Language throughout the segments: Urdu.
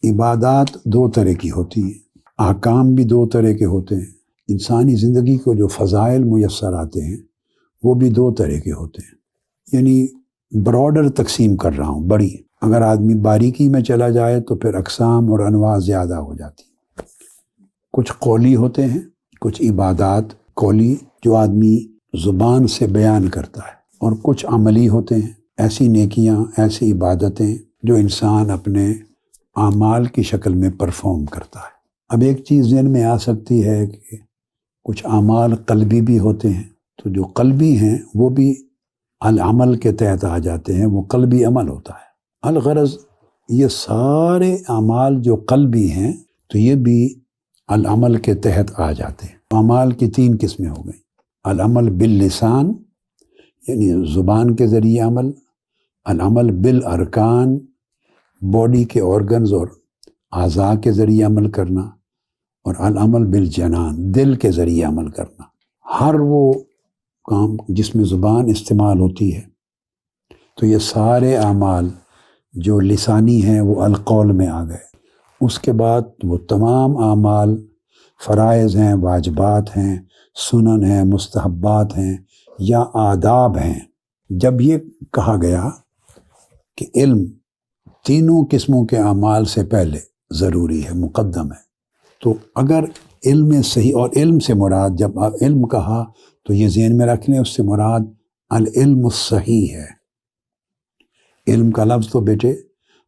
عبادات دو طرح کی ہوتی ہیں، احکام بھی دو طرح کے ہوتے ہیں، انسانی زندگی کو جو فضائل میسر آتے ہیں وہ بھی دو طرح کے ہوتے ہیں۔ یعنی براڈر تقسیم کر رہا ہوں، بڑی۔ اگر آدمی باریکی میں چلا جائے تو پھر اقسام اور انواع زیادہ ہو جاتی ہیں۔ کچھ قولی ہوتے ہیں، کچھ عبادات قولی جو آدمی زبان سے بیان کرتا ہے، اور کچھ عملی ہوتے ہیں، ایسی نیکیاں، ایسی عبادتیں جو انسان اپنے اعمال کی شکل میں پرفارم کرتا ہے۔ اب ایک چیز ذہن میں آ سکتی ہے کہ کچھ اعمال قلبی بھی ہوتے ہیں، تو جو قلبی ہیں وہ بھی العمل کے تحت آ جاتے ہیں، وہ قلبی عمل ہوتا ہے۔ الغرض یہ سارے اعمال جو قلبی ہیں تو یہ بھی العمل کے تحت آ جاتے ہیں۔ اعمال کی تین قسمیں ہو گئیں: العمل باللسان یعنی زبان کے ذریعے عمل، العمل بالارکان باڈی کے آرگنز اور اعضاء کے ذریعے عمل کرنا، اور العمل بالجنان دل کے ذریعے عمل کرنا۔ ہر وہ کام جس میں زبان استعمال ہوتی ہے تو یہ سارے اعمال جو لسانی ہیں وہ القول میں آ گئے۔ اس کے بعد وہ تمام اعمال فرائض ہیں، واجبات ہیں، سنن ہیں، مستحبات ہیں یا آداب ہیں۔ جب یہ کہا گیا کہ علم تینوں قسموں کے اعمال سے پہلے ضروری ہے، مقدم ہے، تو اگر علم صحیح، اور علم سے مراد جب علم کہا تو یہ ذہن میں رکھ لیں، اس سے مراد العلم الصحیح ہے۔ علم کا لفظ تو بیٹے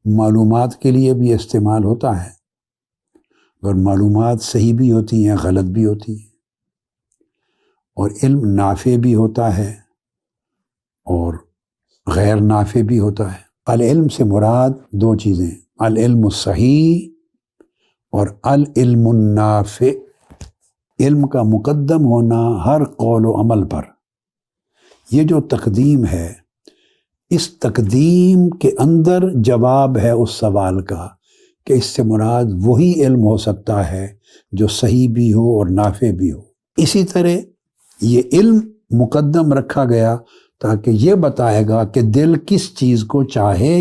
معلومات کے لیے بھی استعمال ہوتا ہے، اور معلومات صحیح بھی ہوتی ہیں، غلط بھی ہوتی ہیں، اور علم نافع بھی ہوتا ہے اور غیر نافع بھی ہوتا ہے۔ العلم سے مراد دو چیزیں، العلم الصحیح اور العلم النافع۔ علم کا مقدم ہونا ہر قول و عمل پر، یہ جو تقدیم ہے، اس تقدیم کے اندر جواب ہے اس سوال کا کہ اس سے مراد وہی علم ہو سکتا ہے جو صحیح بھی ہو اور نافع بھی ہو۔ اسی طرح یہ علم مقدم رکھا گیا تاکہ یہ بتائے گا کہ دل کس چیز کو چاہے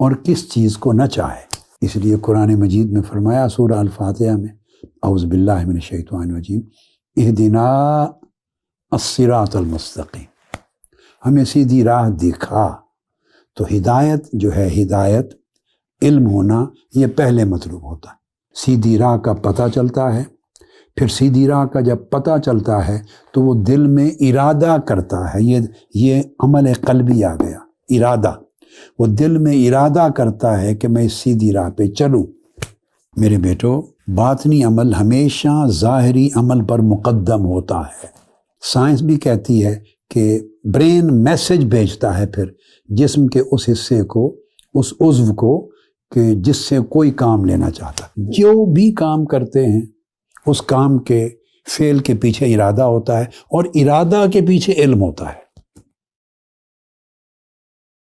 اور کس چیز کو نہ چاہے۔ اس لیے قرآن مجید میں فرمایا سورہ الفاتحہ میں، اعوذ باللہ من الشیطان الرجیم، اہدنا الصراط المستقیم، ہمیں سیدھی راہ دکھا۔ تو ہدایت جو ہے، ہدایت علم ہونا، یہ پہلے مطلوب ہوتا ہے۔ سیدھی راہ کا پتہ چلتا ہے، پھر سیدھی راہ کا جب پتہ چلتا ہے تو وہ دل میں ارادہ کرتا ہے، یہ عمل قلبی آ گیا، ارادہ۔ وہ دل میں ارادہ کرتا ہے کہ میں اس سیدھی راہ پہ چلوں۔ میرے بیٹو، باطنی عمل ہمیشہ ظاہری عمل پر مقدم ہوتا ہے۔ سائنس بھی کہتی ہے کہ برین میسج بھیجتا ہے پھر جسم کے اس حصے کو، اس عضو کو، کہ جس سے کوئی کام لینا چاہتا۔ جو بھی کام کرتے ہیں اس کام کے فعل کے پیچھے ارادہ ہوتا ہے، اور ارادہ کے پیچھے علم ہوتا ہے۔